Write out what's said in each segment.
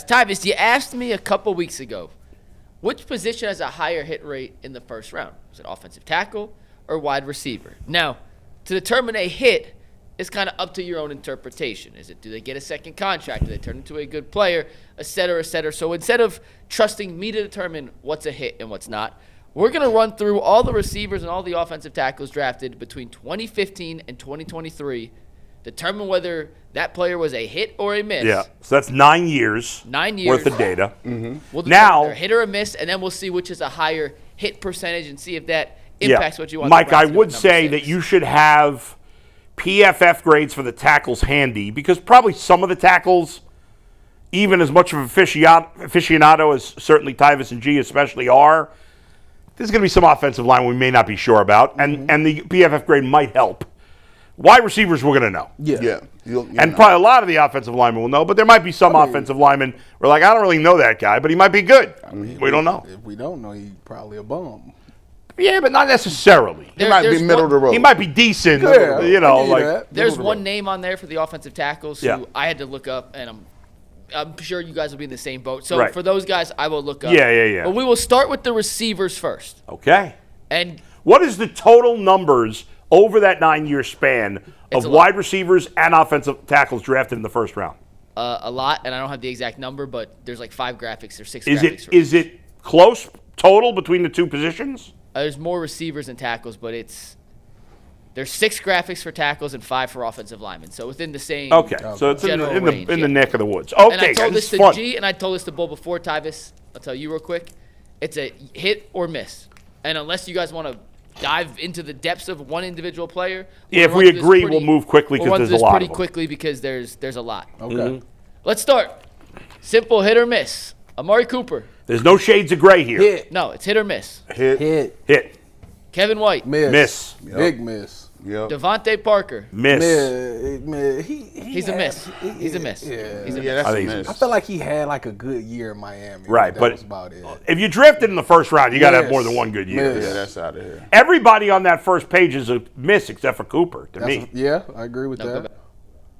Tyvis, you asked me a couple weeks ago, which position has a higher hit rate in the first round? Is it offensive tackle or wide receiver? Now, to determine a hit is kind of up to your own interpretation. Do they get a second contract? Do they turn into a good player? Et cetera, et cetera. So instead of trusting me to determine what's a hit and what's not, we're going to run through all the receivers and all the offensive tackles drafted between 2015 and 2023, determine whether that player was a hit or a miss. Yeah, so that's 9 years. 9 years. Worth of data. We'll determine Now, whether a hit or a miss, and then we'll see which is a higher hit percentage and see if that impacts what you want. Mike, I would say that you should have PFF grades for the tackles handy because probably some of the tackles, even as much of an aficionado as certainly Tyvis and G especially are, there's going to be some offensive line we may not be sure about, and the PFF grade might help. Wide receivers, we're going to know. Yeah. And probably a lot of the offensive linemen will know, but there might be some offensive linemen who are like, I don't really know that guy, but he might be good. We don't know. If we don't know, he's probably a bum. Yeah, but not necessarily. He might be middle of the road. He might be decent. Yeah, you know, like there's one name on there for the offensive tackles Yeah. who I had to look up, and I'm sure you guys will be in the same boat. So Right. for those guys, I will look up. Yeah. But we will start with the receivers first. Okay. And What is the total numbers over that 9-year span of a lot. wide receivers and offensive tackles drafted in the first round? a lot, and I don't have the exact number, but there's like 5 graphics or 6 Is graphics. it close total between the two positions? There's more receivers than tackles, but there's 6 graphics for tackles and 5 for offensive linemen. So within the same Okay, so it's in general the range, in the yeah. neck of the woods. And Okay, I told this this is to fun. G, and I told this to Bull before, Tyvis. I'll tell you real quick. It's a hit or miss. And unless you guys want to dive into the depths of one individual player, Yeah, if we'll we run through this agree, we'll move quickly 'cause we'll run there's through a this lot pretty of them. quickly because there's a lot. Okay. Let's start. Simple hit or miss. Amari Cooper. There's no shades of gray here. Hit. No, it's hit or miss. Hit. Hit. Kevin White. Miss. Miss. Big miss. Yep. Devontae Parker. Miss. He's a miss. He's a miss. Yeah. He's a Yeah, miss. that's I a think I miss. feel like he had like a good year in Miami. Right, that but was about it. if you drafted in the first round, you got to have more than Miss. one good year. Miss. Yeah, that's out of here. Everybody on that first page is a miss except for Cooper, to me. Yeah, I agree with No, go that. back.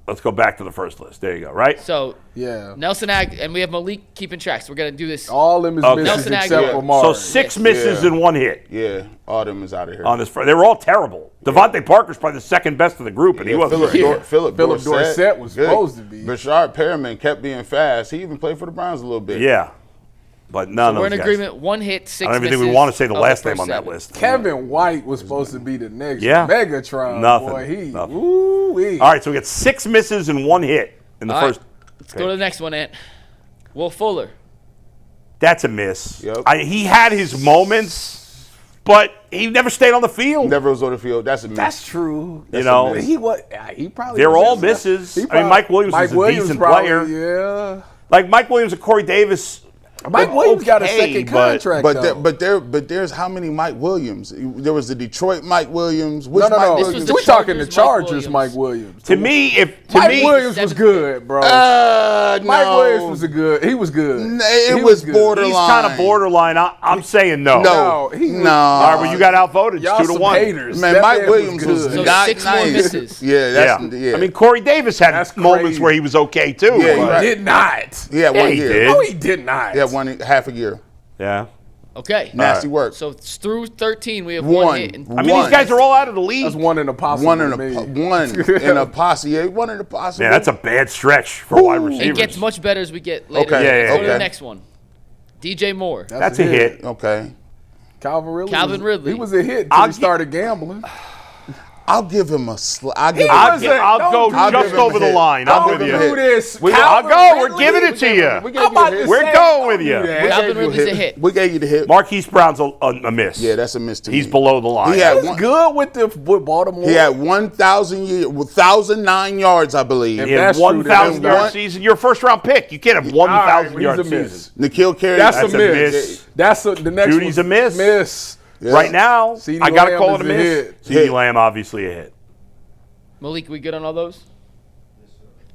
Let's go back to the first list. There you go, right? So Yeah. Nelson and we have Malik keeping track. So we're gonna do this. All them is Okay. misses Nelson except Aguilar. for Mari. So 6 misses Yeah. and 1 hit Yeah, all them is out of here. on this. They were all terrible. Devontae Parker's probably the second best of the group, and he wasn't very good. Philip Dorsett was good. supposed to be. Bashard Perriman kept being fast. He even played for the Browns a little bit. Yeah, but none We're of in those agreement. 1 hit, 6 I don't even misses. think we want to say the of last first name on that 7. list. Kevin White was supposed to be the next Yeah. Megatron. Nothing. Boy, Nothing. Ooh-wee. All right, so we got 6 misses and 1 hit in the All right, first. Let's go to the next one, Ant. Will Fuller. That's a miss. Yep. He had his moments, but he never stayed on the field. Never was on the field. That's a miss. That's true. You know, miss. He was. He probably. they're was all a- misses. he I mean, probably- Mike Williams was a decent player. Yeah. Like Mike Williams and Corey Davis. Mike Williams got a okay, second but- contract. But there's how many Mike Williams? There was the Detroit Mike Williams. Which No. Mike This was Williams? the We're talking the Chargers Chargers, Mike Mike Williams. To me, Mike Williams was good, bro. Mike no. Williams was good. He was good. It He was good. borderline. he's kind of borderline. I'm saying no. No, he was- no. All right, well, you got outvoted. Y'all It's 2 to some 1. haters. Man, That Mike man Williams was good. So not 6 more nice. misses. Yeah, that's yeah. I mean, Corey Davis had That's moments crazy. where he was okay too. Yeah, but- right. Did not. yeah, Yeah, one he year. did. No, he did not. Yeah, half a year. Yeah. Okay. Nasty work. So it's through 13, we have One. one hit. I mean, these guys are all out of the league. That's one in a posse. One in a to me. one in a posse. Yeah, one in a posse. Man, that's a bad stretch for wide receivers. It gets much better as we get later. Okay, yeah, Let's go to okay. the next one. DJ Moore. That's a hit. Okay. Calvin Ridley. Calvin Ridley. He was a hit until I'll he started gambling. I'll give him a. I'll give him. I'll wasn't- go don't I'll just give him a over the hit. line. I'll I'm give with him a you. hit. this. I'll go. We're giving it to you. I'm about to We're say, going with you. don't do that. Calvin Ridley's a hit. We gave you the hit. Marquise Brown's a miss. Yeah, that's a miss to me. He's below the line. He had He's one- good with Baltimore. He had 1,009 yards, I believe. He had That's true, 1,000 then. yard season. You're a first round pick. You can't have 1,000 He's yard a miss. season. Nikhil Carey. That's a That's a miss. miss. That's the next Judy's one. a miss. Miss. Yeah. Right now, CeeDee I got to Lamb call is it a a miss. hit. CeeDee Hit. Lamb, obviously a hit. Malik, we good on all those?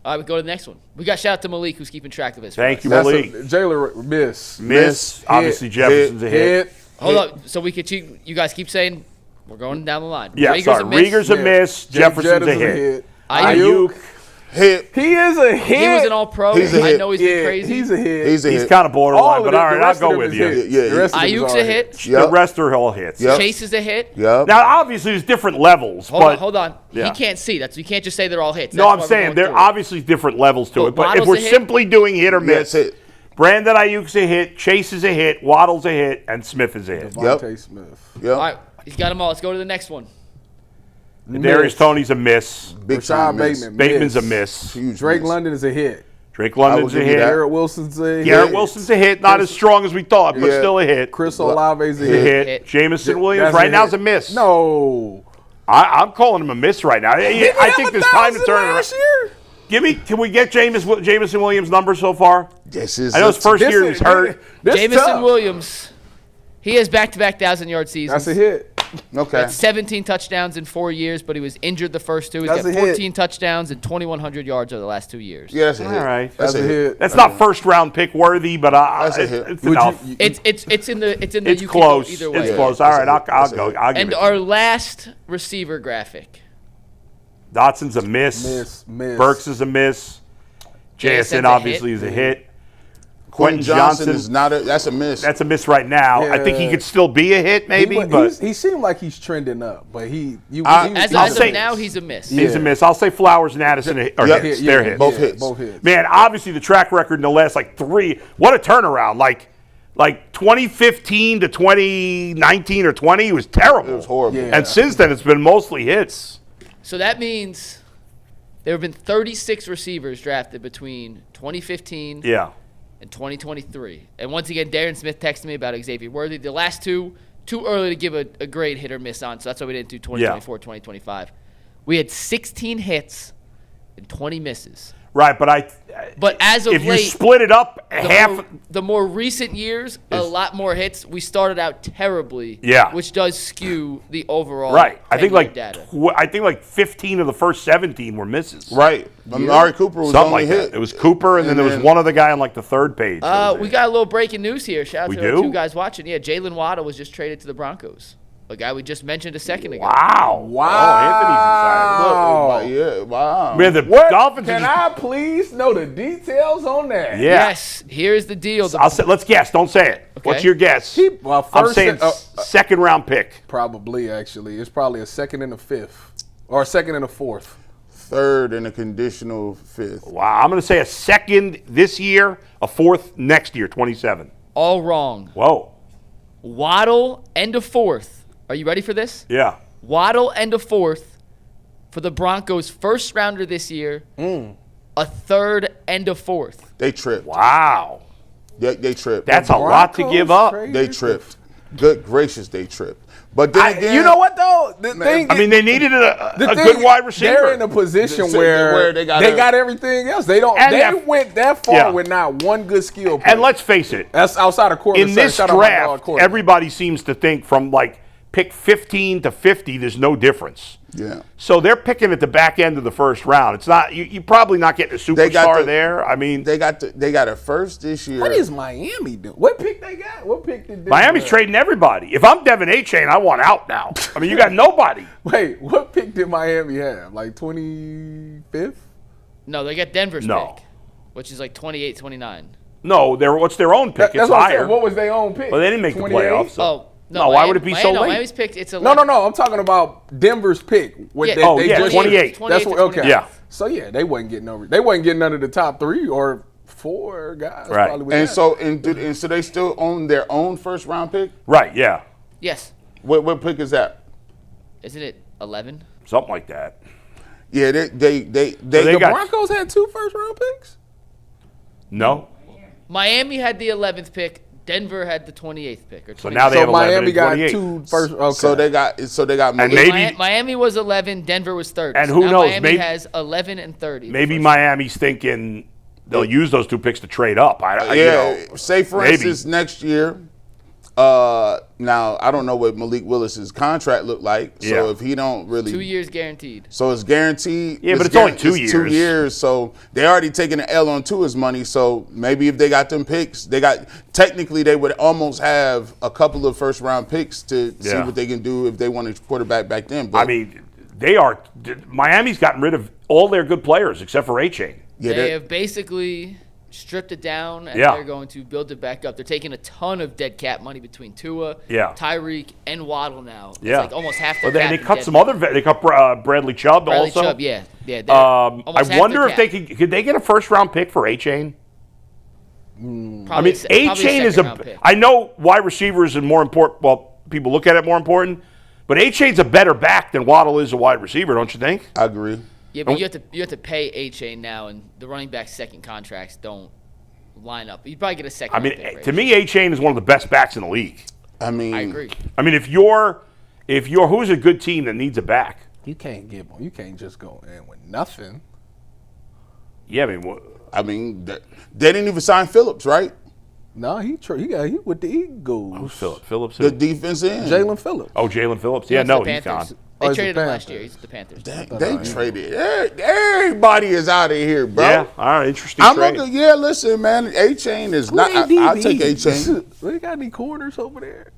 All right, we go to the next one. We got shout out to Malik who's keeping track of this. for Thank us. you, That's Malik. Jalen Miss. miss. Miss. Obviously, Jefferson's a hit. Hold up. So we could you guys keep saying we're going down the line. Yeah, Rieger's sorry. a miss. Rieger's a miss. Jay Jefferson's Jett a is hit. Ayuk. Hit. He is a hit. He was an All-Pro. He's a I hit. know he's been crazy. He's a hit. He's a He's hit. kind of borderline, but all right, I'll go with you. Yeah. The rest of them is Ayuk's all a hit. The Yep. rest are all hits. Yep. Chase is a hit. Yep. Now, obviously, there's different levels. Hold on. Yeah. He can't see. You can't just say they're all hits. No, That's I'm why we're saying going there through are it. obviously different levels to But it. But if Waddle's we're a hit. simply doing hit or miss, That's it. Brandon Ayuk's a hit, Chase is a hit, Waddle's a hit, and Smith is a hit. Devontae Smith. Yep. All right, he's got them all. Let's go to the next one. Darius Tony's a miss. Big Rashad time miss. Bateman. Bateman's a miss. Huge Drake miss. London is a hit. Drake London's I a will give you hit. that. Garrett Wilson's a hit. Garrett Wilson's a hit. Not as strong as we thought, but Yeah. still a hit. Chris Olave's a A hit. hit. Jamison Williams That's right now is hit. a miss. No. I'm calling him a miss right now. I think there's time to turn it around. Year? Can we get Jamison Williams' number so far? This is I know his first This year is- he's hurt. this Jamison tough. Williams, he has back-to-back 1,000-yard seasons. That's a hit. okay. That's 17 touchdowns in 4 years, but he was injured the first two. He's That's got a hit. 14 touchdowns and 2,100 yards over the last 2 years. Yeah, that's a hit. All right. That's a hit. That's not first round pick worthy, but That's a hit. it's Would enough. you- It's in the It's you can go close. either way. It's Yeah. close. All right, I'll That's a go. hit. I'll give And it. our last receiver graphic. Dotson's a miss. Miss. Burks is a miss. JSN's JSN a obviously hit. is a hit. Quentin Johnson Johnson is not a. That's a miss. That's a miss right now. I think he Yeah. could still be a hit, maybe, but he seemed like he's trending up, but As I'll of say- now, he's a miss. he's Yeah. a miss. I'll say Flowers and Addison are Yep. hits. They're hits. Both hits. Both hits. Man, obviously the track record in the last like 3. What a turnaround! Like 2015 to 2019 or 20 was terrible. It was horrible. Yeah. And since then, it's been mostly hits. So that means there have been 36 receivers drafted between 2015 Yeah. and 2023. And once again, Darren Smith texted me about Xavier Worthy. The last two, too early to give a grade hit or miss on, so that's why we didn't do 2024, 2025. We had 16 hits and 20 misses. Right, But as of if you late, split it up half, the more recent years, a lot more hits. We started out terribly, Yeah. which does skew the overall right? I think 10-year data. like 15 of the first 17 were misses. Right. Amari Cooper was Something only like hit. that. It was Cooper, and then there was one other guy on like the third page. that was We it. got a little breaking news here. Shout out We to the do? 2 guys watching. Yeah, Jalen Waddle was just traded to the Broncos, a guy we just mentioned a second ago. Wow. Oh, Anthony's excited. Yeah. Wow. Man, the What? Dolphins Can are just, I please know the details on that? yeah. Yes, here's the deal. I'll say, let's guess. Don't say it. Okay. What's your guess? Well, I'm first saying second round pick. probably actually. It's probably a second and a fifth, or a second and a fourth. Third and a conditional fifth. Wow. I'm going to say a second this year, a fourth next year, 27. All wrong. Whoa. Waddle and a fourth. Are you ready for this? Yeah. Waddle and a fourth for the Broncos' first rounder this year. A third and a fourth. They tripped. Wow. They tripped. That's a lot to give up. They tripped. Good gracious, they tripped. But then again, You know what though? The thing, I mean, they needed a the good thing- wide receiver. They're in a position where they they got got everything else. They don't. And They that- went that far Yeah. with not one good skill player. And let's face it, That's outside of Corbin. in this Shout out my dog, draft, Corbin. everybody seems to think from like pick 15 to 50, there's no difference. Yeah. So they're picking at the back end of the first round. It's not you're probably not getting a They got superstar the- there. I mean, They got a first this year. What is Miami doing? What pick they got? What pick did Miami's trading everybody. If I'm Devin A-Chain, I want out now. I mean, you got nobody. Wait, what pick did Miami have? Like 25th? No, they got Denver's No. pick, which is like 28, 29. No, what's their own pick? That's It's what I'm higher. saying. What was their own pick? Well, they didn't make the 28? playoffs. So. Oh, No, why would it be so late? Miami's pick, it's 11. No. I'm talking about Denver's pick. What Yeah, they, Oh, they yeah, just- 28. That's what. Okay. Yeah. So yeah, they wasn't getting over. They wasn't getting none of the top 3 or 4 guys. Right. Probably with And that. so they still own their own first round pick. Right, yeah. Yes. What pick is that? Isn't it 11? Something like that. Yeah, they they the got- Broncos had 2 first-round picks. No? Miami had the 11th pick. Denver had the 28th pick. Or So now they So have 11 Miami and got 28. 2 first. Okay. So they got And Malik. maybe- Miami was 11, Denver was 30. And So who now knows, Miami maybe- has 11 and 30. Maybe Miami's thinking they'll use those 2 picks to trade up. Say for maybe. instance next year. Now I don't know what Malik Willis's contract looked like. So Yeah. if he don't really 2 years guaranteed. So it's guaranteed. Yeah, but it's only 2 years. 2 years. So they already taken an L on Tua's money. So maybe if they got them picks, technically they would almost have a couple of first round picks to see Yeah. what they can do if they want a quarterback back then. But I mean, Miami's gotten rid of all their good players except for A-Chain. Yeah, They have basically stripped it down, and Yeah. they're going to build it back up. They're taking a ton of dead cap money between Tua, Yeah. Tyreek, and Waddle now. It's Yeah. like almost half their Well, cap they in cut dead some money. other. They cut Bradley Chubb Bradley also. Chubb, yeah. they're I almost half wonder their if they cap. could they get a first round pick for A-Chain? I Probably mean, probably A-Chain is second-round pick. I know wide receivers are more important. Well, people look at it more important, but A-Chain's a better back than Waddle is a wide receiver, don't you think? I agree. Yeah, but you have to pay A-Chain now, and the running back second contracts don't line up. You probably get a second. I mean, to me, A-Chain is one of the best backs in the league. I mean, I agree. I mean, if you're who's a good team that needs a back? You can't just go in with nothing. Yeah, I mean, they didn't even sign Phillips, right? No, he with the Eagles. who's Phillips? The defense end. Jalen Phillips. Oh, Jalen Phillips. He Yeah, went to no, the he's Panthers. gone. Oh, They he's traded the him last year. Panthers. He's the Panthers. They traded. Everybody is out of here, bro. Yeah, all right, interesting I'm trade. looking. Listen, man. A-Chain is not. I'll take A-Chain. They got any corners over there?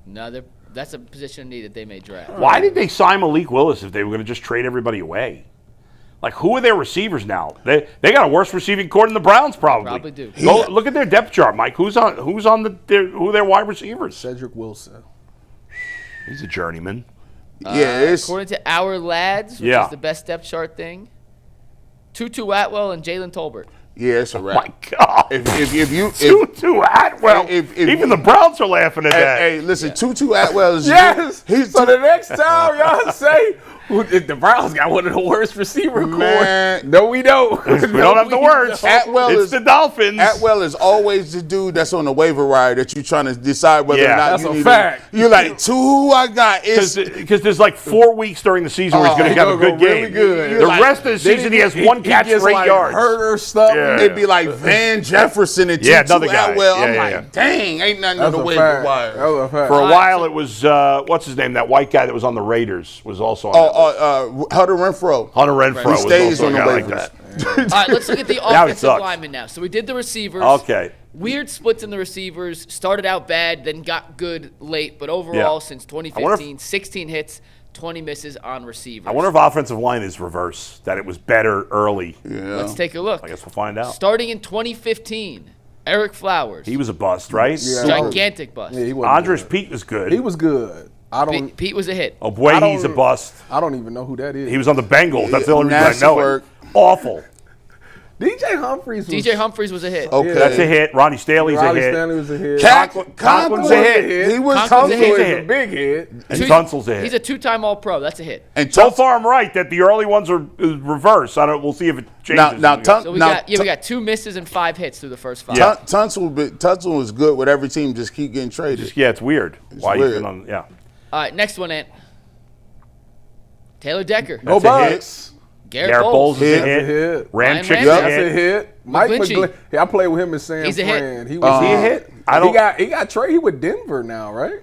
No, that's a position of need that they may draft. Why did they sign Malik Willis if they were going to just trade everybody away? Like, who are their receivers now? They got a worse receiving core than the Browns, probably. Probably do. Go look at their depth chart, Mike. Who are their wide receivers? Cedric Wilson. He's a journeyman. Yeah, it's According to Our Lads, which Yeah. is the best depth chart thing, Tutu Atwell and Jalen Tolbert. it's a My wrap. God. If you Tutu Atwell. if Even the Browns are laughing at that. hey, listen, Tutu Atwell is Yes. He's So the next time y'all say the Browns got one of the worst receiver Man. cores. No, we don't. We don't have the words. Atwell it's is- the Dolphins. Atwell is always the dude that's on the waiver wire that you're trying to decide whether Yeah. or not That's you a need fact. You're like, to who I got is Because there's like 4 weeks during the season where he's going Oh, to have a he's gonna good go game. really good. The Like, rest of the season, he has one catch gets for 8 like yards. hurt or something. Yeah. it'd be like Van Jefferson and Yeah, Tutu another guy. Atwell. I'm Yeah, like, yeah. dang, ain't nothing on That's the a waiver fact. wire. That was a fact. For a All right, while, so- it was what's his name? That white guy that was on the Raiders was also on that list. Hunter Renfro. Hunter Renfro He was stays also on a the guy like waivers. that. All right, let's look at the Now he offensive sucks. linemen now. So we did the receivers. Okay. Weird splits in the receivers. Started out bad, then got good late. But overall, Yeah. since wonder 2015, 16 hits, 20 misses on receivers. I wonder if offensive line is reverse, that it was better early. Yeah. Let's take a look. I guess we'll find out. Starting in 2015, Eric Flowers. He was a bust, right? Yeah. gigantic bust. Yeah, he wasn't Andres good. Pete was good. He was good. I don't. Pete was a hit. Oh, boy, I he's a don't- bust. I don't even know who that is. He was on the Bengals. That's the only reason I Nasty know work. it. Awful. DJ Humphries. Was, DJ Humphries was a hit. Okay. That's a hit. Ronnie Staley's Ronnie a hit. Stanley was a hit. Conklin's a hit. He was Conklin's a Tunsil hit. is hit. a big hit. And Tunsil's a hit. He's a two-time All-Pro. That's a hit. And So far, I'm right that the early ones are reverse. We'll see if it changes. Now, So we got 2 misses and 5 hits through the first 5. Yeah. Tunsil was good with every team. Just keep getting traded. Yeah, it's weird. Why weird. he's been on? Yeah. All right, next one, Ant. Taylor Decker. No That's a hit. bugs. Garrett Bowles Bowles. is a Hit. hit. That's a hit. Ramchick's Ryan a Ramsey. That's a hit. hit. Mike McGlinchey. McGlinchey. I played with him in San He's a hit. Fran. He was. Is he a hit? I don't. He got traded. He with Denver now, right?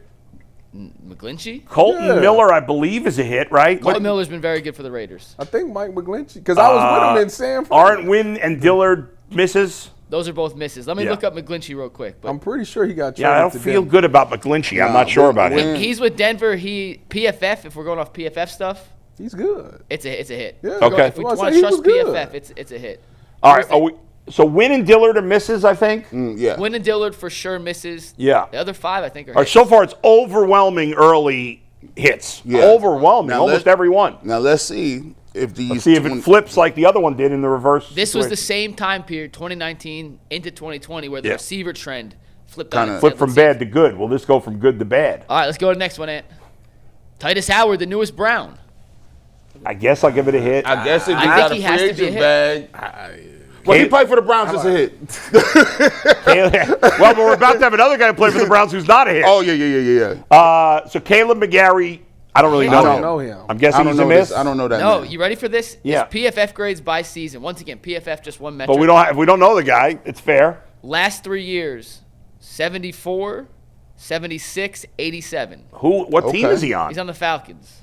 McGlinchey. Colton Yeah. Miller, I believe, is a hit, right? Colton Miller's been very good for the Raiders. I think Mike McGlinchey. Because I was with him in San Fran. Aren't Wynn and Dillard misses? Those are both misses. Let me Yeah. look up McGlinchey real quick. But I'm pretty sure he got traded. Yeah, I don't to feel Denver. good about McGlinchey. I'm Nah, not sure about Wynn- him. he's with Denver. He PFF. If we're going off PFF stuff, He's good. it's a hit. Yeah. Okay. If we Well, I want say to he trust was good. PFF, it's a hit. All right. So Wynn and Dillard are misses, I think. Yeah. Wynn and Dillard for sure misses. Yeah. The other 5, I think, are All right, hits. so far, it's overwhelming early hits. Yeah. Overwhelming, Now almost let- every one. Now let's see if these. See if it flips like the other one did in the reverse. This was the situation. same time period, 2019 into 2020, where the Yeah. receiver trend flipped Kinda on its flip head. from Let's see. bad to good. Will this go from good to bad? All right, let's go to the next one, Ant. Titus Howard, the newest Brown. I guess I'll give it a hit. I guess if I he think got a he free has to be a agent hit. bag. Well, he played for the Browns as a hit. Well, but we're about to have another guy play for the Browns who's not a hit. Oh yeah. So Caleb McGarry, I don't really know I don't him. know him. I'm I guessing don't he's a know miss. this. I don't know that. No, name. you ready for this? Yeah. It's PFF grades by season. Once again, PFF just one metric. But if we don't know the guy, it's fair. Last 3 years, 74, 76, 87. What team Okay. is he on? He's on the Falcons.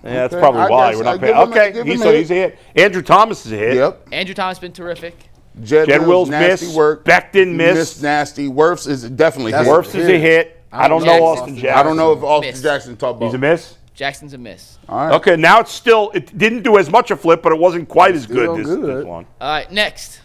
Yeah, that's Okay. probably I why guess we're I'll not give paying. him a- Okay, give him so a he's a hit. Andrew Thomas is a hit. Yep. Andrew Thomas been terrific. Jed Wills nasty missed. work. Becton missed. Nasty. Wirfs is definitely That's hit. Wirfs is a hit. I don't know Jackson. Austin Jackson. I don't know if Austin Miss. Jackson talked about. He's a miss. Jackson's a miss. All right. Okay, now it didn't do as much a flip, but it wasn't quite as Still good good. this one. All right, next.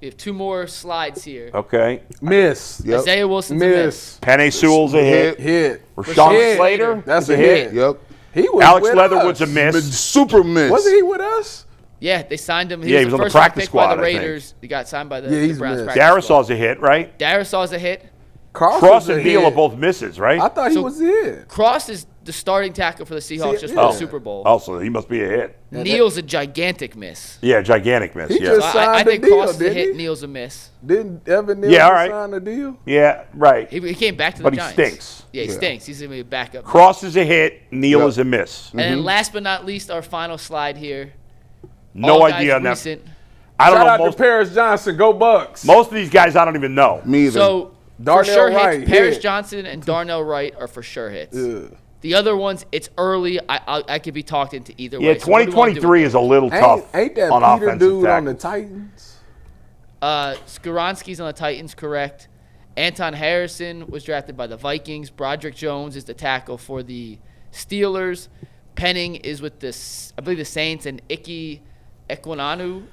We have 2 more slides here. Okay. Miss. Yep. Isaiah Wilson's a miss. Miss. Penny Sewell's a hit. Hit. Rashawn Hit. Slater. That's is a hit. Yep. He was Alex with Leatherwood's us. a miss. Super miss. Wasn't he with us? Yeah, they signed him. Yeah, he was was the on the first round practice pick by squad, the I think. Raiders. He got signed by the, Yeah, the he's Browns missed. practice squad. Darisaw's a hit, right? Darisaw's a hit. Cross and a Beal hit. are both misses, right? I thought he So- was it. Cross is the starting tackle for the Seahawks just for yeah. the Super Bowl. Also, he must be a hit. Neal's a gigantic miss. Yeah, gigantic miss. He Yeah. just- So I Signed the think deal, Cross is a didn't hit. he? Neal's a miss. Didn't Evan Neal Yeah, all just right. sign the deal? Yeah, right. He came back to the But he Giants. stinks. Yeah, he stinks. He's going to be a backup. Cross is a hit. Neal Yep. is a miss. And then last but not least, our final slide here. No All guys idea on that. recent. I don't Shout out know. to Paris Johnson. Go Bucks. Most of these guys I don't even know. Me either. So, for Darnell sure Wright, hits. Paris hit. Johnson and Darnell Wright are for sure hits. Ugh. The other ones, it's early. I could be talked into either Yeah, way. So what do we wanna do 2023 with is a little tough Ain't that on Peter offensive dude on the tackles. Titans? Skoronski's on the Titans, correct. Anton Harrison was drafted by the Vikings. Broderick Jones is the tackle for the Steelers. Penning is with I believe the Saints, and Ike Ekwinonu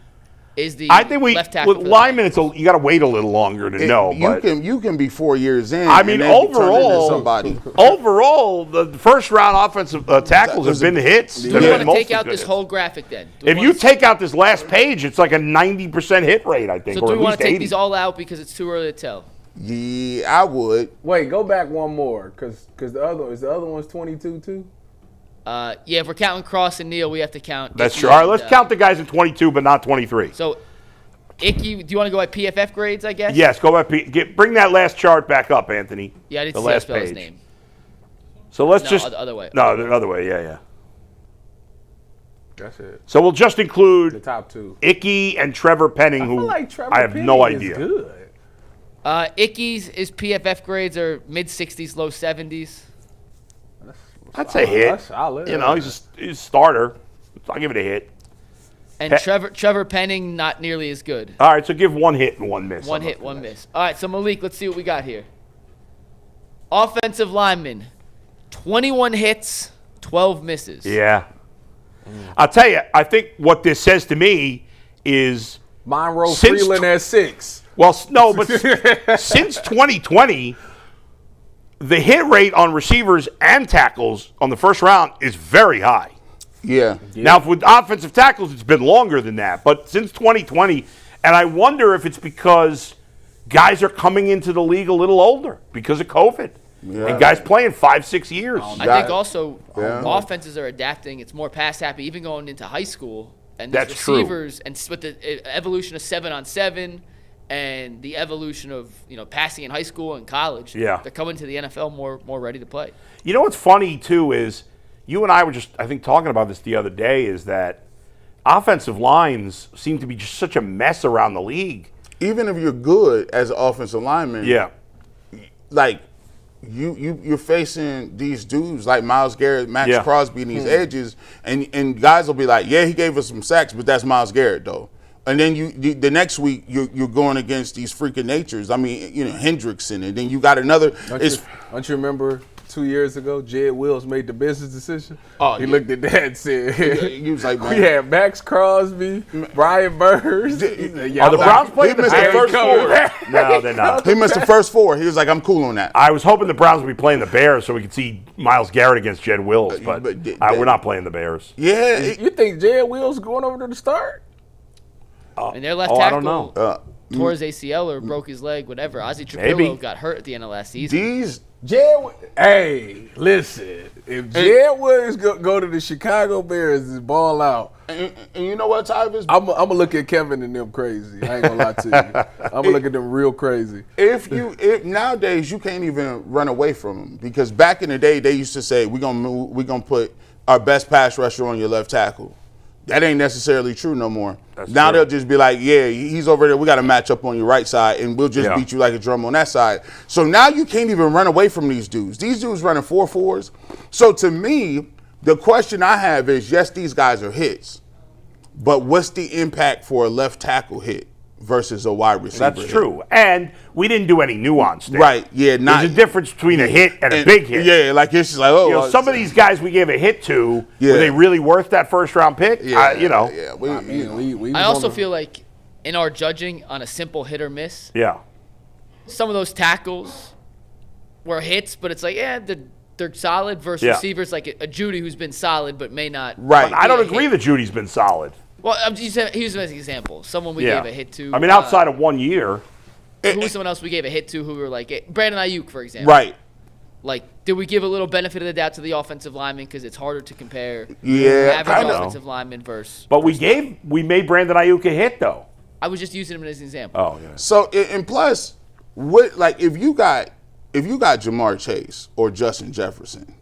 is the I think left tackle with for the linemen, Titans. you got to wait a little longer to know. you can be 4 years in. I mean, and then turn into overall, somebody. the first round offensive tackles have been hits. Do They've we been want to most take out good this hits. whole graphic then? Do we If wanna you take out this last page, it's like a 90% hit rate, I think, So or do at we want least to take 80. these all out because it's too early to tell? Yeah, I would. Wait, go back one more, cause the other one's 22 too. Yeah, if we're counting Cross and Neal, we have to count. That's Icky true. All right, and, let's count the guys in 22, but not 23. So, Icky, do you want to go by PFF grades, I guess? Yes, go back. Bring that last chart back up, Anthony. Yeah, I didn't the see how to last spell his page. name. So let's No, just the other way. No, the other way. Yeah. That's it. So we'll just The include top two. Icky and Trevor Penning, I who feel like Trevor I have Penning no is idea. good. Icky's PFF grades are mid 60s, low 70s. That's a hit. That's solid. You know, he's a starter. I'll give it a hit. And Pe- Trevor Penning, not nearly as good. All right, so give one hit and one miss. One hit, one miss. All right, so Malik, let's see what we got here. Offensive lineman, 21 hits, 12 misses. Yeah. I'll tell you, I think what this says to me is, Monroe Since Freeland at 6. well, no, but since 2020, the hit rate on receivers and tackles on the first round is very high. Yeah. Now, with offensive tackles, it's been longer than that. But since 2020, and I wonder if it's because guys are coming into the league a little older because of COVID. Yeah. And guys playing 5-6 years. I think also Yeah. offenses are adapting. It's more pass happy, even going into high school. And these That's true. receivers, and with the evolution of 7-on-7 and the evolution of passing in high school and college, Yeah. they're coming to the NFL more ready to play. You know what's funny, too, is you and I were just, I think, talking about this the other day, is that offensive lines seem to be just such a mess around the league. Even if you're good as an offensive lineman, Yeah. like you're facing these dudes like Myles Garrett, Max Yeah. Crosby, and these edges, and guys will be like, yeah, he gave us some sacks, but that's Myles Garrett though. And then the next week you're going against these freaking natures. I mean, Hendrickson, and then you got another. Don't you remember 2 years ago, Jed Wills made the business decision? Oh, he yeah. looked at that and said, He was like, we man, had Max Crosby, Brian Burns. Are the Browns playing the missed the Bears? first four. No, they're not. He missed the first four. He was like, I'm cool on that. I was hoping the Browns would be playing the Bears so we could see Myles Garrett against Jed Wills, but we're not playing the Bears. Yeah. You think Jed Wills going over to the start? And their left I tackle don't know. tore his ACL or broke his leg, whatever. Ozzie Maybe. Trapillo got hurt at the end of last season. These Hey, listen. If Jed Wills go to the Chicago Bears and ball out, and you know what, Tyvis? I'm going to look at Kevin and them crazy. I ain't going to lie to you. I'm going to look at them real crazy. If nowadays you can't even run away from them, because back in the day they used to say we're gonna put our best pass rusher on your left tackle. That ain't necessarily true no more. Now true. they'll just be like, yeah, he's over there. We got to match up on your right side, and we'll just beat you like a drum on that side. So now you can't even run away from these dudes. These dudes running 4.4s. So to me, the question I have is, yes, these guys are hits, but what's the impact for a left tackle hit? versus a wide receiver. That's hit. true. And we didn't do any nuance there. Right, yeah. There's a difference between a hit and a big hit. Yeah, like it's just like, oh. You know, some of these guys we gave a hit to, Yeah. were they really worth that first-round pick? Yeah, You know. Yeah, We I was also on the- feel like in our judging on a simple hit or miss, Yeah. some of those tackles were hits, but it's like, they're solid versus Yeah. receivers like a Judy who's been solid but may not. Right. I don't be a agree hit. that Judy's been solid. Well, he was an example. Someone we Yeah. gave a hit to. I mean, outside of 1 year. who was someone else we gave a hit to who we were like, Brandon Ayuk, for example. Right. Like, did we give a little benefit of the doubt to the offensive lineman because it's harder to compare Yeah, average I know. offensive lineman versus. But we made Brandon Ayuk a hit, though. I was just using him as an example. Oh, yeah. So and plus, if you got Jamar Chase or Justin Jefferson,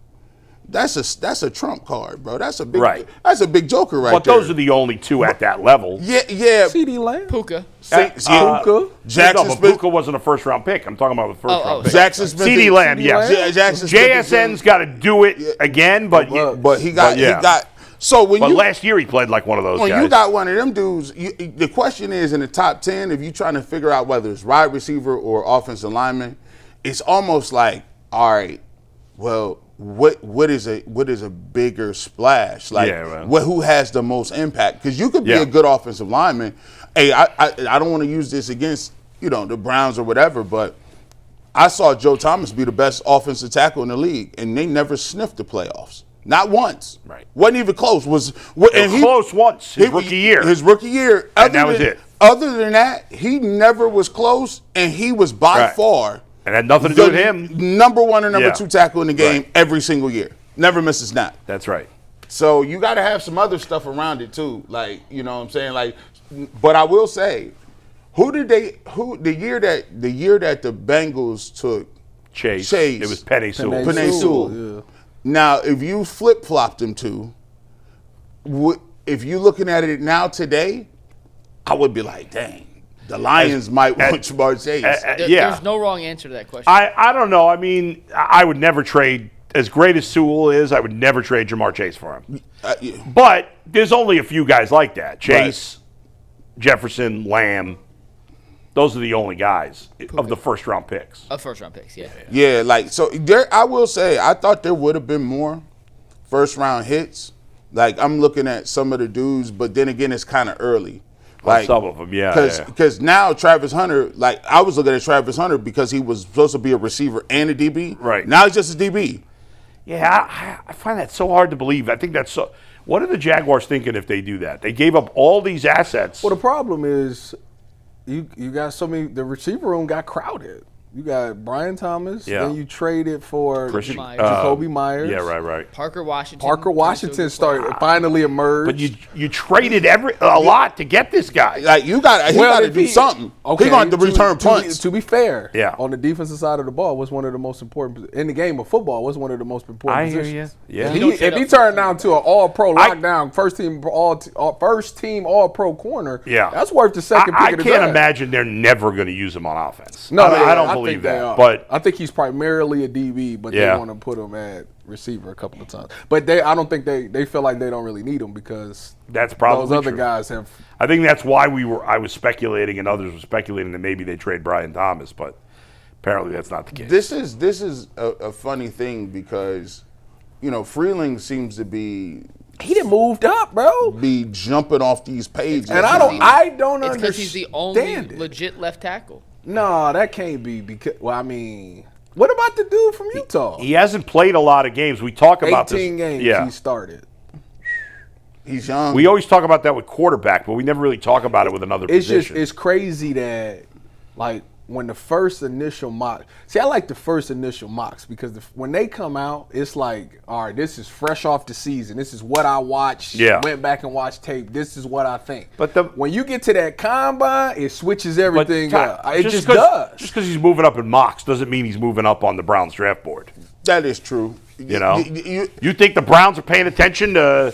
that's a trump card, bro. That's a big joker right But there. those are the only two at that level. yeah. CD Lamb. Puka. Puka. Jackson No, but Smith. Puka wasn't a first-round pick. I'm talking about the first-round pick. Jackson Smith. CD Lamb, yes. Jackson Smith is JSN's got to do it again, but But he got. So when But you last year he played like one of those when guys. you got one of them dudes, the question is in the top 10, if you're trying to figure out whether it's wide receiver or offensive lineman, it's almost like, all right, well, what is a bigger splash? Like, who has the most impact? Because you could be a good offensive lineman. Hey, I don't want to use this against the Browns or whatever, but I saw Joe Thomas be the best offensive tackle in the league, and they never sniffed the playoffs. Not once. Right. Wasn't even close. Close once his rookie year. His rookie year. And that was it. Other than that, he never was close, and he was by far and had nothing to do with him. Number one or number two tackle in the game every single year. Never missed a snap. That's right. So you got to have some other stuff around it too. Like, you know what I'm saying? Like, but I will say, the year that the Bengals took Chase. It was Penei Sewell. Penei Sewell. Yeah. Now, if you flip-flopped them two, if you're looking at it now today, I would be like, dang, the Lions might want Jamar Chase. There's no wrong answer to that question. I don't know. I mean, I would never trade, as great as Sewell is, I would never trade Jamar Chase for him. But there's only a few guys like that. Chase, Jefferson, Lamb. Those are the only guys of the first-round picks. Of first-round picks, yeah. Yeah, like, so there, I will say, I thought there would have been more first-round hits. Like, I'm looking at some of the dudes, but then again, it's kind of early. Like, some of them, yeah. Because now Travis Hunter, like, I was looking at Travis Hunter because he was supposed to be a receiver and a DB. Right. Now he's just a DB. Yeah, I find that so hard to believe. I think that's so. What are the Jaguars thinking if they do that? They gave up all these assets. Well, the problem is you got so many. The receiver room got crowded. You got Brian Thomas. Yeah. Then you traded for Myers. Jacoby Myers. Yeah, right. Parker Washington. Finally emerged. But you traded a lot to get this guy. Like, he got to do something. Okay, He going to return punts. To be fair, Yeah. on the defensive side of the ball was one of the most important in the game of football. Was one of the most important I hear positions. you. Yeah. If he turned down to an All-Pro lockdown, first team All-Pro corner, Yeah. that's worth the second pick I of the can't draft. imagine they're never going to use him on offense. No, I don't think believe they that. are. But I think he's primarily a DB, but Yeah. they want to put him at receiver a couple of times. But I don't think they feel like they don't really need him because that's probably those other true. guys have. I think that's why I was speculating and others were speculating that maybe they trade Brian Thomas, but apparently that's not the case. This is a funny thing because, Freeling seems to be He moved up, bro. jumping off these pages. And I don't It's understand. because he's the only it. legit left tackle. No, that can't be because. Well, I mean, what about the dude from Utah? He hasn't played a lot of games. We talk about this. 18 games Yeah. he started. He's young. We always talk about that with quarterback, but we never really talk about it with another It's position. it's crazy that, like, when the first initial mock. See, I like the first initial mocks because when they come out, it's like, all right, this is fresh off the season. This is what I watched. Yeah. Went back and watched tape. This is what I think. But when you get to that combine, it switches everything up. It just does. does. Just because he's moving up in mocks doesn't mean he's moving up on the Browns draft board. That is true. You think the Browns are paying attention to,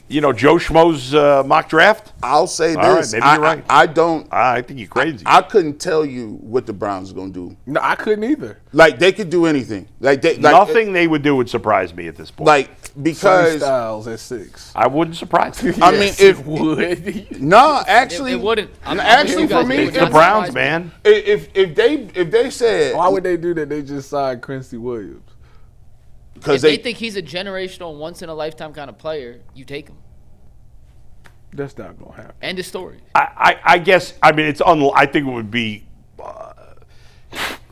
Joe Schmo's mock draft? I'll say All right, this. maybe you're right. I don't. I think you're crazy. I couldn't tell you what the Browns are going to do. No, I couldn't either. Like, they could do anything. Nothing they would do would surprise me at this point. Like, because Styles at 6. I wouldn't surprise me. I mean, if would. no, actually, It wouldn't. Actually, for me, It's the Browns, man. if they said Why would they do that? They just signed Quincy Williams. because If they think he's a generational, once in a lifetime kind of player, you take him. That's not gonna happen. End of story. I guess. I mean, I think it would be.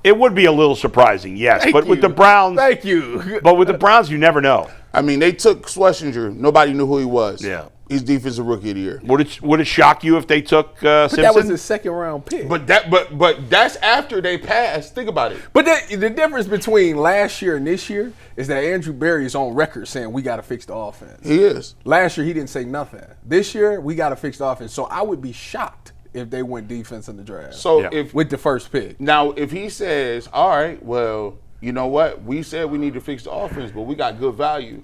It would be a little surprising, yes. But with the Browns, Thank you. But with the Browns, you never know. I mean, they took Schlesinger. Nobody knew who he was. Yeah. He's defensive rookie of the year. Would it shock you if they took Simpson? That was his second round pick. But that's after they passed. Think about it. But the difference between last year and this year is that Andrew Berry is on record saying we got to fix the offense. He is. Last year he didn't say nothing. This year we got to fix the offense. So I would be shocked if they went defense in the draft. So Yeah. if with the first pick. now if he says, all right, well, you know what? We said we need to fix the offense, but we got good value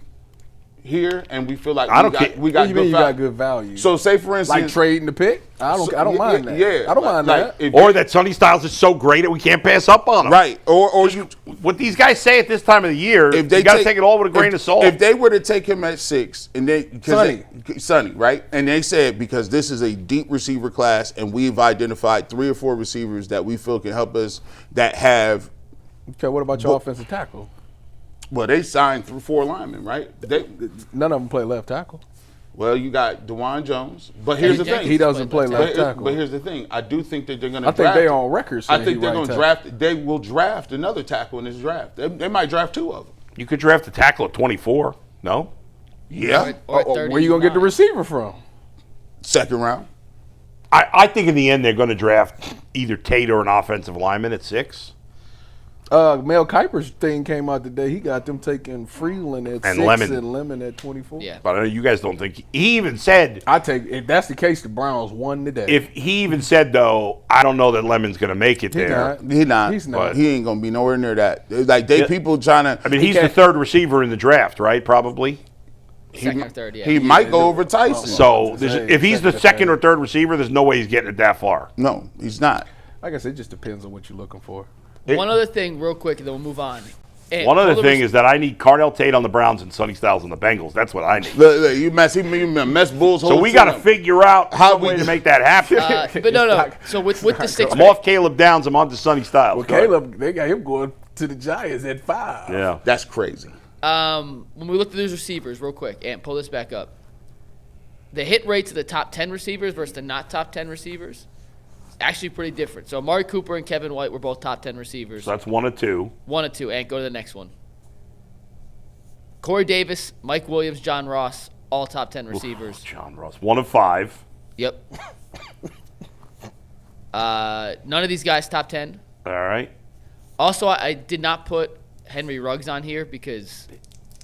here, and we feel like I don't we care. got What do you good mean you value. got good value? So say for instance, like trading the pick? I don't mind that. Yeah, I don't mind like, that. if Or that Sonny Styles is so great that we can't pass up on him. right, or you. What these guys say at this time of the year, If they you got to take it all with a grain of salt. If they were to take him at 6, and Sonny. Sonny, right, and they said because this is a deep receiver class, and we've identified 3 or 4 receivers that we feel can help us that have. Okay, what about your offensive tackle? Well, they signed 4 linemen, right? None of them play left tackle. Well, you got DeJuan Jones, but here's the thing: He doesn't play left But, tackle. but here's the thing: I do think that they're going to. I think they're on record saying I think he they're right going to tackle. draft. They will draft another tackle in this draft. They might draft 2 of them. You could draft a tackle at 24. No? Yeah, Or Where you gonna get the receiver from? second round. I think in the end they're going to draft either Tate or an offensive lineman at 6. Mel Kiper's thing came out today. He got them taking Freeland at And 6 Lemon. and Lemon at 24. Yeah. But I know you guys don't think he even said. If that's the case, the Browns won today. If he even said though, I don't know that Lemon's going to make it He there. not. He's not. He's not. He ain't gonna be nowhere near that. Like people trying to. I mean, he's the third receiver in the draft, right? Probably. Second or third, yeah. He might go over Tyson. So if he's the second or second or third. third receiver, there's no way he's getting it that far. No, he's not. I guess it just depends on what you're looking for. One other thing, real quick, and then we'll move on. And One other all the thing is that I need Cardell Tate on the Browns and Sonny Styles on the Bengals. That's what I need. Look, you mess Bulls. So we got to figure out How some we way do- to make that happen. But no. So with the 6th I'm off Caleb Downs. I'm on to Sonny Styles. Well, Go ahead. Caleb, they got him going to the Giants at 5. Yeah. That's crazy. when we look at those receivers, real quick, and pull this back up, the hit rates of the top 10 receivers versus the not top 10 receivers, actually pretty different. So Amari Cooper and Kevin White were both top 10 receivers. So that's 1 of 2. 1 and 2, and go to the next one. Corey Davis, Mike Williams, John Ross, all top 10 receivers. John Ross, 1 of 5. Yep. None of these guys top 10. All right. Also, I did not put Henry Ruggs on here because,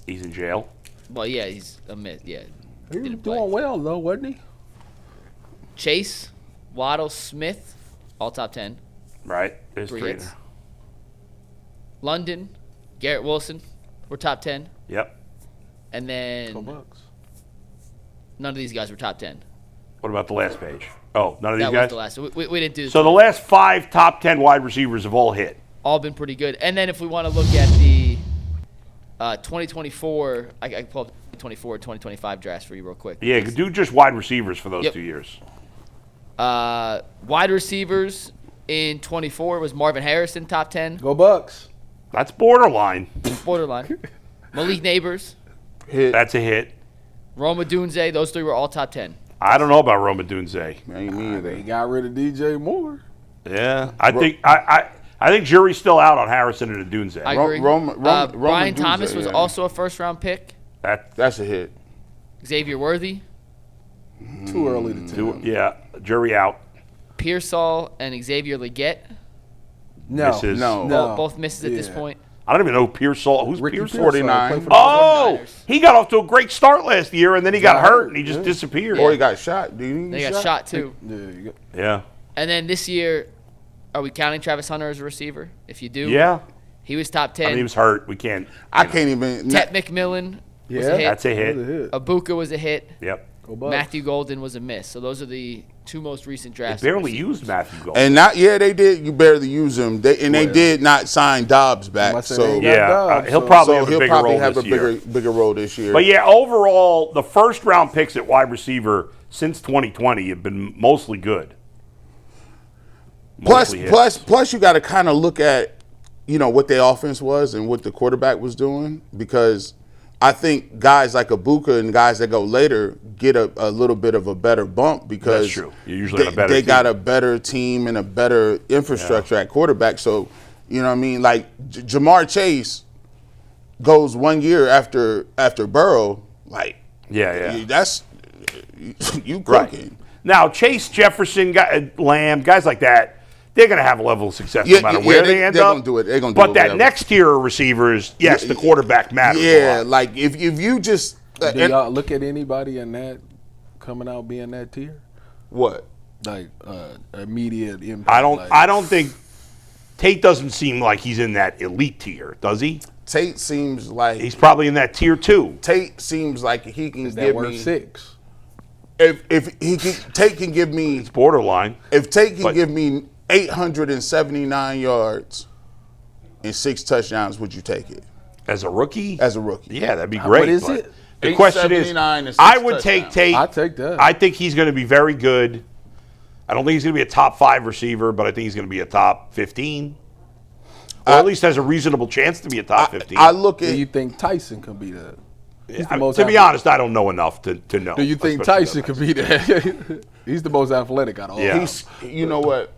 He's in jail. well, yeah, he's a miss. Yeah, He was didn't play. doing well, though, wasn't he? Chase, Waddle, Smith, all top 10. Right. There's 3 3. hits. London, Garrett Wilson were top 10. Yep. And Go then Bucks. none of these guys were top 10. What about the last page? Oh, none of these That guys? was the last. We didn't do this. So the last 5 top 10 wide receivers have all hit. All been pretty good. And then if we want to look at the 2024, I can pull up 2024, 2025 drafts for you real quick. Yeah, do just wide receivers for those Yep. 2 years. Wide receivers in 24 was Marvin Harrison, top 10, Go Bucks. That's borderline. borderline. Malik Neighbors, Hit. That's a hit. Roma Dunze, those 3 were all top 10. I don't know about Roma Dunze. Ain't me They either. got rid of DJ Moore. Yeah, I think jury's still out on Harrison and Dunze. I Ro- agree. Roman Brian Dunze, Thomas was yeah. also a first-round pick. That's a hit. Xavier Worthy, Too early to tell. Yeah, jury out. Pearsall, and Xavier Leggett. No. Misses. No. Both misses at this Yeah. point. I don't even know Pearsall. Who's Ricky Pearsall? Pearsall 49. played for the Oh, 49ers. he got off to a great start last year, and then he got hurt, and he just disappeared. Or he got shot. Did he They get got shot too. Yeah, you got, Yeah. And then this year, are we counting Travis Hunter as a receiver? If you do, Yeah. he was top 10. I mean, he was hurt. We can't. I can't even. Tet McMillan was Yeah, a hit. That's a hit. that was a hit. Abuka was a hit. Yep. Go Bucks. Matthew Golden was a miss. So those are the two most recent drafts. They barely receivers. used Matthew Golden. And they did. You barely use him. They did not sign Dobbs back. So he'll probably have a he'll bigger probably role have this a year. bigger role this year. But yeah, overall, the first round picks at wide receiver since 2020 have been mostly good. Plus, you got to kind of look at, what their offense was and what the quarterback was doing, because I think guys like Ibuka and guys that go later get a little bit of a better bump because that's true. You usually have a better they team. got a better team and a better infrastructure at quarterback. So, you know what I mean? Like Jamar Chase goes 1 year after Burrow. Like, that's you cooking. Right. Now, Chase, Jefferson, Lamb, guys like that, they're going to have a level of success no matter where they end up. They're going to do it. They're going to do it. But that next tier of receivers, yes, the quarterback matters. Yeah, like if you just do y'all look at anybody in that coming out being that tier? What? Like immediate impact. I don't think Tate doesn't seem like he's in that elite tier, does he? Tate seems like he's probably in that tier 2. Tate seems like he can give me 6. If Tate can give me, it's borderline. If Tate can give me 879 yards and 6 touchdowns, would you take it? As a rookie? As a rookie. Yeah, that'd be great. What is it? The question is, I would take Tate. I'd take that. I think he's going to be very good. I don't think he's going to be a top 5 receiver, but I think he's going to be a top 15. Or at least has a reasonable chance to be a top 15. I look at. Do you think Tyson can be that? To be honest, I don't know enough to know. Do you think Tyson could be that? He's the most athletic out of all. Yeah. You know what?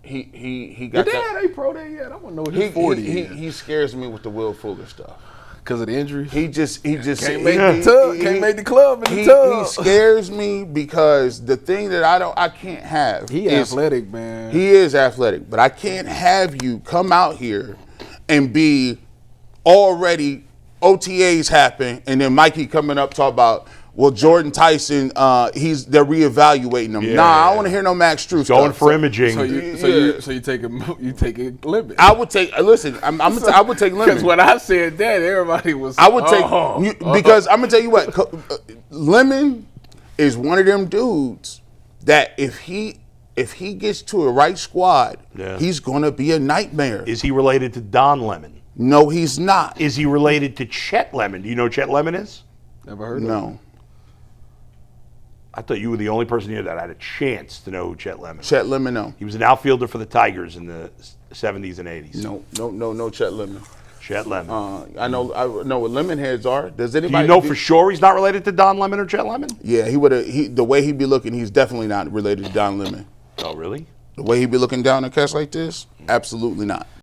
He got that. Ain't pro day yet. I want to know what his 40 is. He scares me with the Will Fuller stuff. Because of the injuries? He just can't make the tub. Can't make the club in the tub. He scares me because the thing that I can't have. He is athletic, man. He is athletic, but I can't have you come out here and be already OTAs happen, and then Mikey coming up talk about, well, Jordan Tyson, they're reevaluating him. I don't want to hear no Max Strus going for imaging. So you take a limit. I would take. Listen, I would take Lemon. Because when I said that, everybody was. I would take because I'm gonna tell you what, Lemon is one of them dudes that if he gets to a right squad, he's gonna be a nightmare. Is he related to Don Lemon? No, he's not. Is he related to Chet Lemon? Do you know who Chet Lemon is? Never heard of him. No. I thought you were the only person here that had a chance to know who Chet Lemon was. Chet Lemon, no. He was an outfielder for the Tigers in the 70s and 80s. No Chet Lemon. Chet Lemon. I know what lemon heads are. Does Do anybody you know for sure he's not related to Don Lemon or Chet Lemon? Yeah, he would have. The way he be looking, he's definitely not related to Don Lemon. Oh, really? The way he be looking down a catch like this, absolutely not.